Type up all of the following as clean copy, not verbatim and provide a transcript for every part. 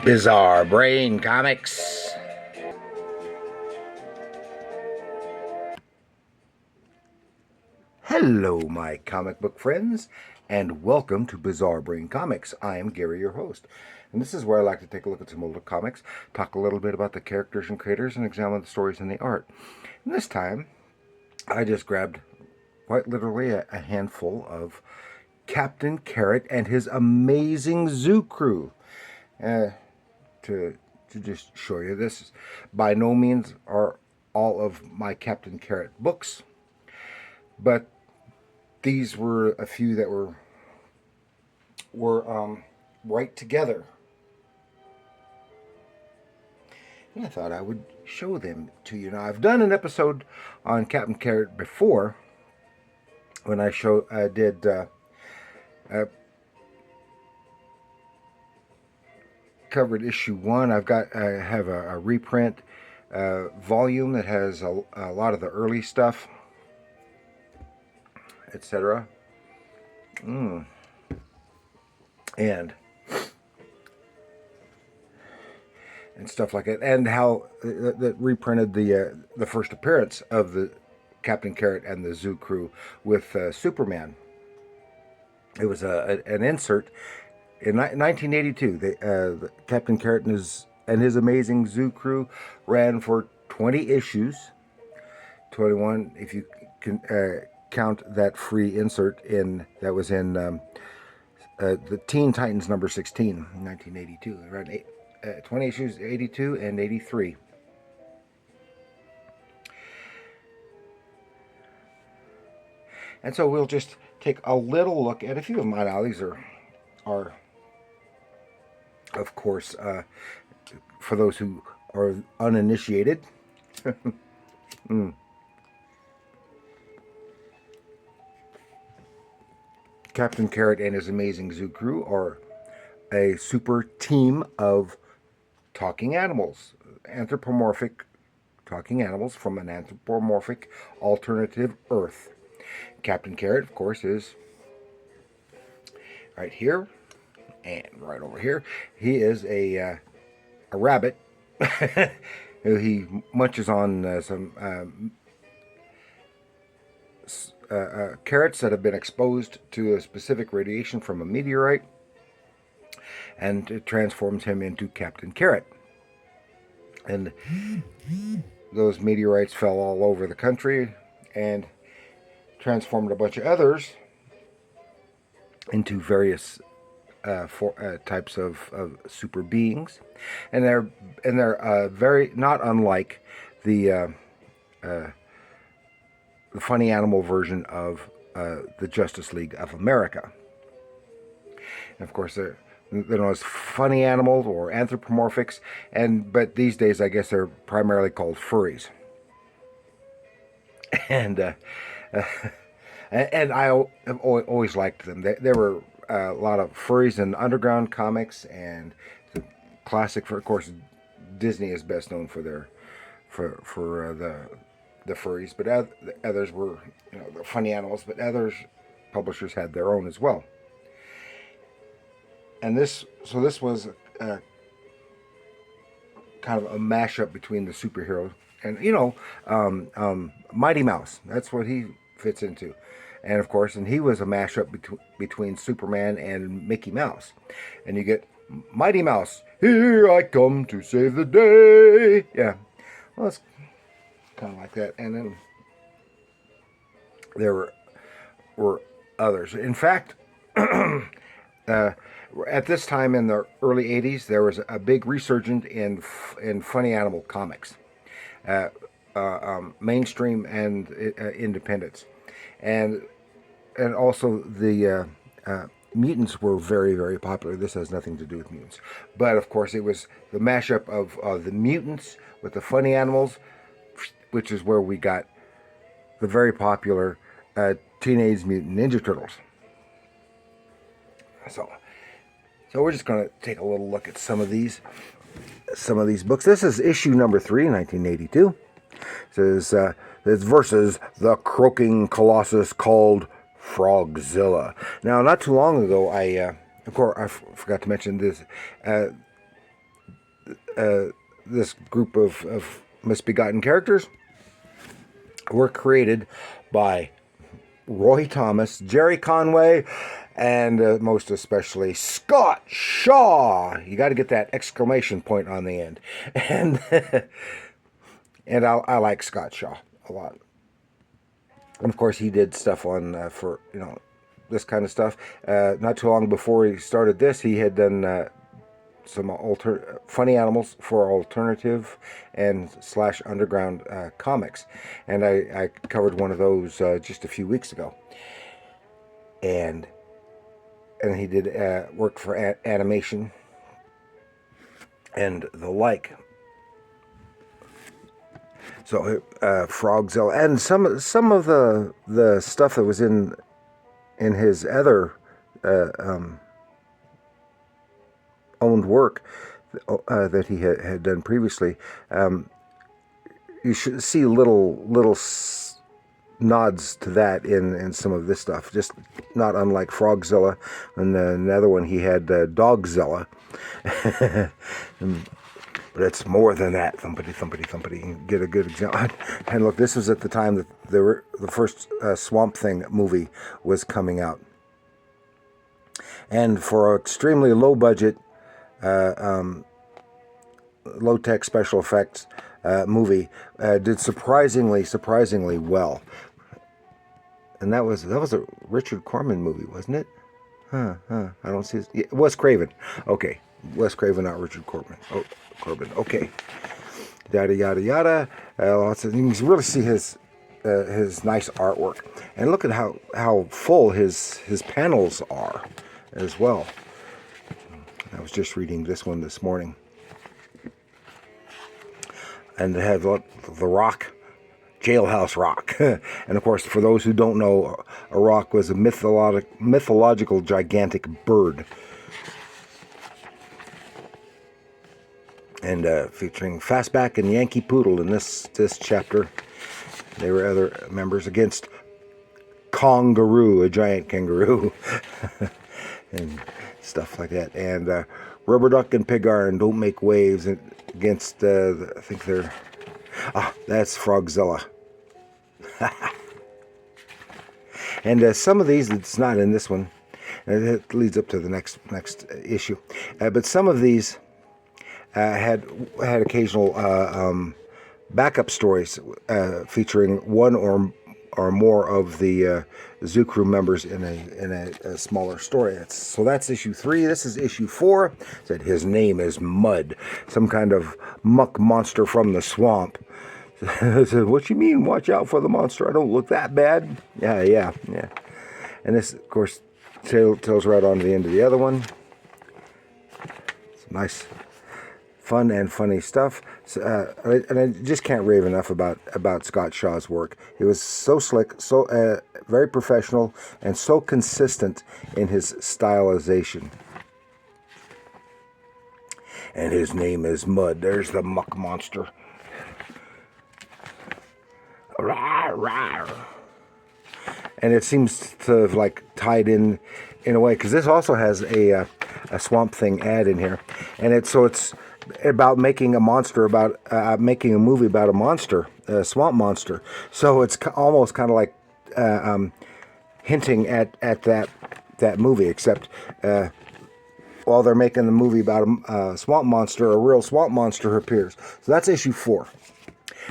Bizarre Brain Comics. Hello, my comic book friends, and welcome to Bizarre Brain Comics. I am Gary, your host, and this is where I like to take a look at some older comics, talk a little bit about the characters and creators, and examine the stories and the art. And this time, I just grabbed quite literally a handful of Captain Carrot and his amazing zoo crew. To just show you this, by no means are all of my Captain Carrot books, but these were a few that were right together, and I thought I would show them to you. Now, I've done an episode on Captain Carrot before when I did covered issue 1. I have a reprint volume that has a lot of the early stuff, etc. And stuff like that, and how that reprinted the first appearance of the Captain Carrot and the Zoo Crew with Superman. It was an insert in 1982. The Captain Carrot and his amazing Zoo Crew ran for 20 issues, 21 if you can count that free insert that was in the Teen Titans number 16 in 1982. It ran 20 issues, 82 and 83. And so we'll just take a little look at a few of them. Now, these are of course, for those who are uninitiated, Captain Carrot and his amazing zoo crew are a super team of talking animals, anthropomorphic talking animals from an anthropomorphic alternative Earth. Captain Carrot, of course, is right here and right over here. He is a rabbit. He munches on some carrots that have been exposed to a specific radiation from a meteorite, and it transforms him into Captain Carrot. And those meteorites fell all over the country and transformed a bunch of others into various types of super beings, and they're very not unlike the funny animal version of the Justice League of America. And of course, they're known as funny animals or anthropomorphics, but these days I guess they're primarily called furries. And and I have always liked them. There were a lot of furries in underground comics, and the classic, of course, Disney is best known for the furries, but others were, the funny animals, but others publishers had their own as well. And this was kind of a mashup between the superheroes and Mighty Mouse. That's what he fits into. And of course, he was a mashup between Superman and Mickey Mouse. And you get Mighty Mouse, here I come to save the day. Yeah, well, it's kind of like that. And then there were others. In fact, at this time in the early 80s, there was a big resurgence in funny animal comics, mainstream and independents. And also the mutants were very, very popular. This has nothing to do with mutants. But of course, it was the mashup of the mutants with the funny animals, which is where we got the very popular Teenage Mutant Ninja Turtles. So we're just going to take a little look at some of these books. This is issue number 3, 1982. It says versus the croaking colossus called Frogzilla. Now, not too long ago, I forgot to mention this. this group of misbegotten characters were created by Roy Thomas, Jerry Conway, and most especially Scott Shaw. You got to get that exclamation point on the end. And and I like Scott Shaw a lot. And of course, he did stuff on for this kind of stuff. Not too long before he started this, he had done some funny animals for alternative and / underground comics, and I covered one of those just a few weeks ago. And he did work for animation and the like. So Frogzilla and some of the stuff that was in his other owned work that he had done previously. You should see little nods to that in some of this stuff, just not unlike Frogzilla. And another one he had Dogzilla. But it's more than that. Thumpity, thumpity, thumpity. Get a good example. And look, this was at the time that the first Swamp Thing movie was coming out. And for an extremely low budget, low-tech special effects movie, did surprisingly well. And that was a Richard Corman movie, wasn't it? I don't see it. Yeah, Wes Craven. Okay, Wes Craven, not Richard Corman. Oh, Corbin. Okay. Yada yada yada. Lots of, you can really see his nice artwork, and look at how full his panels are, as well. I was just reading this one this morning, and they have the Rock. Jailhouse Rock. And of course, for those who don't know, a rock was a mythological gigantic bird. And featuring Fastback and Yankee Poodle in this chapter. They were other members against Kongaroo, a giant kangaroo. And stuff like that. And Rubber Duck and Pig Iron Don't Make Waves against, I think they're... that's Frogzilla. And some of these, it's not in this one. It leads up to the next issue. But some of these had occasional backup stories featuring one or more of the Zoo Crew members in a smaller story. So that's issue 3. This is issue 4. It said his name is Mud, some kind of muck monster from the swamp. I said, what you mean, watch out for the monster? I don't look that bad. Yeah. And this, of course, tells right on to the end of the other one. It's nice, fun and funny stuff. And I just can't rave enough about Scott Shaw's work. He was so slick, so very professional, and so consistent in his stylization. And his name is Mud. There's the muck monster. And it seems to have like tied in a way, because this also has a Swamp Thing ad in here, and it's about making a monster, about making a movie about a monster, a swamp monster. So it's almost kind of like hinting at that movie, except while they're making the movie about a swamp monster, a real swamp monster appears. So that's issue 4.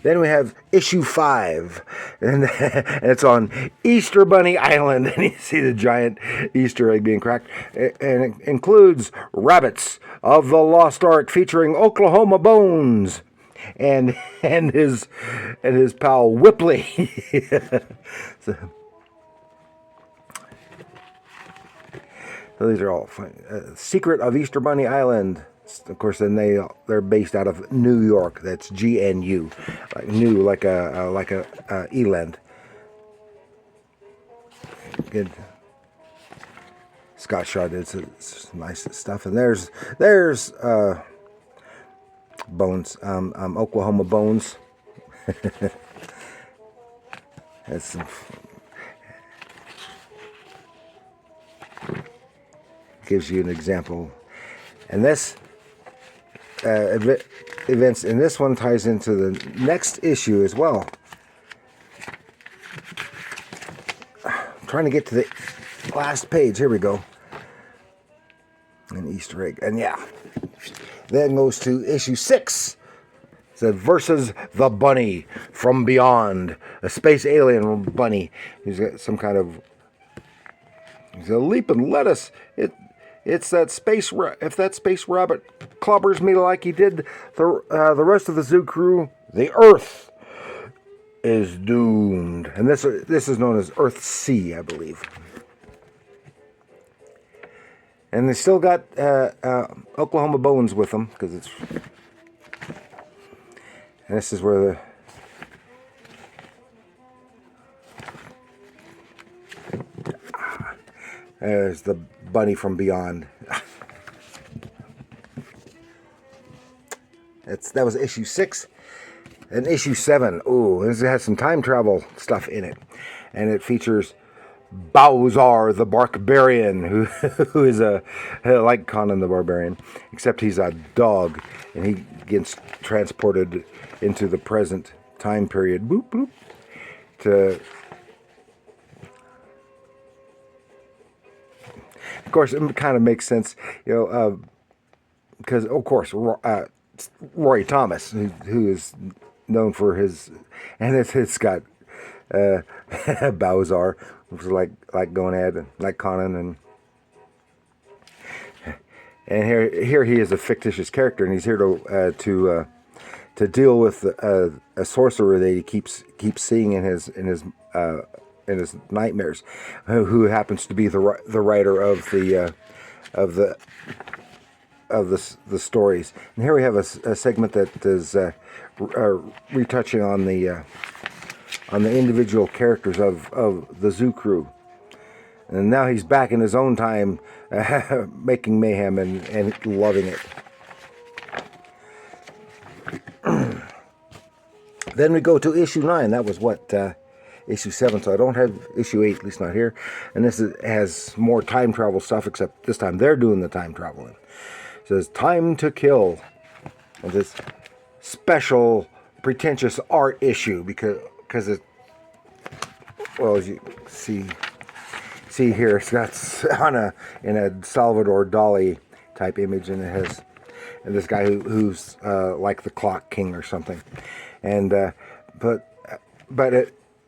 Then we have issue 5, and it's on Easter Bunny Island, and you see the giant Easter egg being cracked, and it includes Rabbits of the Lost Ark featuring Oklahoma Bones and his pal Whipley. So these are all fun. Secret of Easter Bunny Island. Of course, then they're based out of New York. That's GNU, like new, like a eland. Good. Scott Shaw did some nice stuff, and there's Bones, Oklahoma Bones. That's some. Gives you an example, and this. events in this one ties into the next issue as well. I'm trying to get to the last page. Here we go. An Easter egg. And yeah. Then goes to issue 6. It said, versus the bunny from beyond. A space alien bunny. He's got some kind of... He's a leaping lettuce. It's that space... If that space rabbit clobbers me like he did the rest of the zoo crew, the Earth is doomed. And this is known as Earth C, I believe. And they still got Oklahoma Bones with them, because it's... And this is where the... There's the bunny from beyond. That was issue 6. And issue 7, ooh, this has some time travel stuff in it. And it features Bowser the Barbarian, who is like Conan the Barbarian, except he's a dog, and he gets transported into the present time period. Boop, boop. Of course, it kind of makes sense, because of course Roy Thomas, who is known for his, and it's got Bowser, which is like going ahead like Conan, and here he is a fictitious character, and he's here to deal with a sorcerer that he keeps seeing in his nightmares, who happens to be the writer of the stories. And here we have a segment that is retouching on the individual characters of the zoo crew. And now he's back in his own time, making mayhem and loving it. Then we go to issue 9. That was issue 7, so I don't have issue 8, at least not here. And this has more time travel stuff, except this time they're doing the time traveling. It says, Time to Kill. And this special, pretentious art issue, because it, well, as you see here, it's got in a Salvador Dali type image, and it has this guy who's like the Clock King or something. And but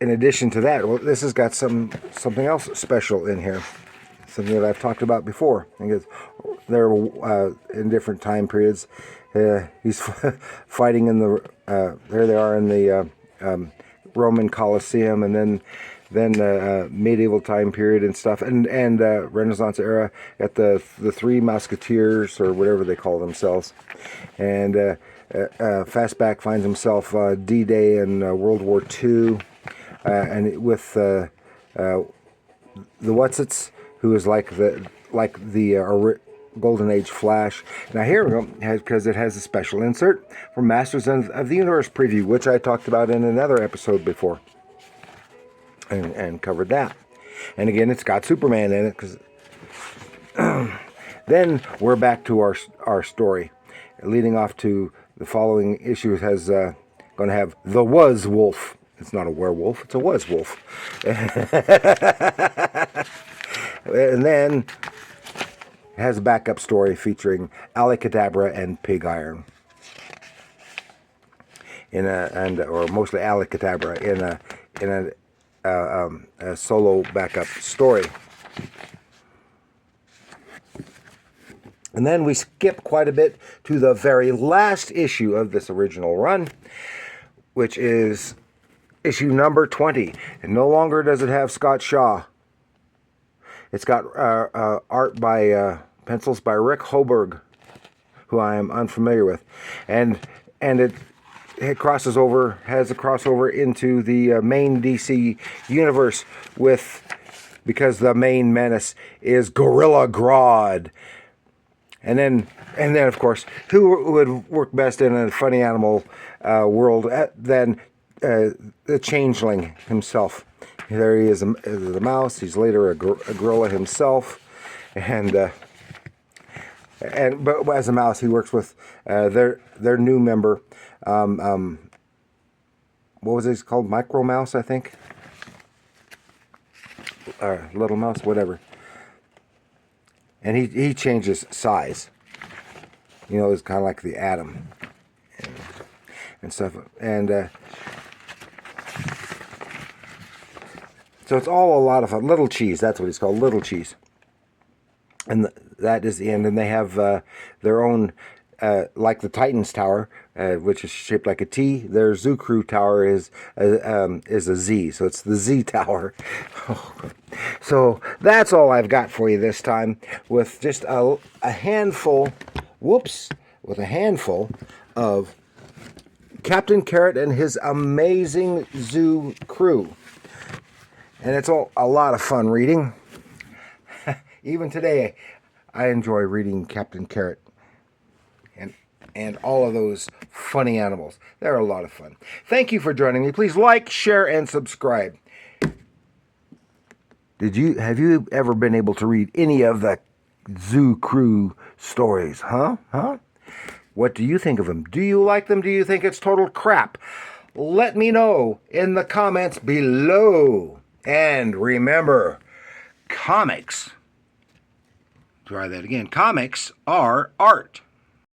in addition to that, well, this has got something else special in here, something that I've talked about before. Because they're in different time periods. He's fighting in the there they are in the Roman Colosseum, and then medieval time period and stuff, and Renaissance era at the Three Musketeers, or whatever they call themselves. And Fastback finds himself D-Day in World War II, and with the Whatsits, who is like the Golden Age Flash. Now here we go, because it has a special insert from Masters of the Universe preview, which I talked about in another episode before, and covered that. And again, it's got Superman in it. Cause then we're back to our story, leading off to the following issue. Has going to have the Was Wolf. It's not a werewolf; it's a Was Wolf. And then it has a backup story featuring Alicadabra and Pig Iron, or mostly Alicadabra in a solo backup story. And then we skip quite a bit to the very last issue of this original run, which is issue number 20. And no longer does it have Scott Shaw. It's got art by pencils by Rick Hoberg, who I am unfamiliar with, and it has a crossover into the main DC universe because the main menace is Gorilla Grodd, and then of course, who would work best in a funny animal world than the Changeling himself. There he is, the mouse. He's later a gorilla himself, and But as a mouse, he works with their new member. What was it called? Micro Mouse, I think. Or Little Mouse, whatever. And he changes size. You know, it's kind of like the atom and stuff. And so it's all a lot of fun. Little Cheese, that's what he's called, Little Cheese. And that is the end. And they have their own, like the Titans Tower, which is shaped like a T. Their Zoo Crew Tower is a Z, so it's the Z Tower. So that's all I've got for you this time, with just a handful, with a handful of Captain Carrot and his amazing zoo crew. And it's all a lot of fun reading. Even today, I enjoy reading Captain Carrot and all of those funny animals. They're a lot of fun. Thank you for joining me. Please like, share, and subscribe. Have you ever been able to read any of the Zoo Crew stories? Huh? What do you think of them? Do you like them? Do you think it's total crap? Let me know in the comments below. And remember, comics. Try that again. Comics are art.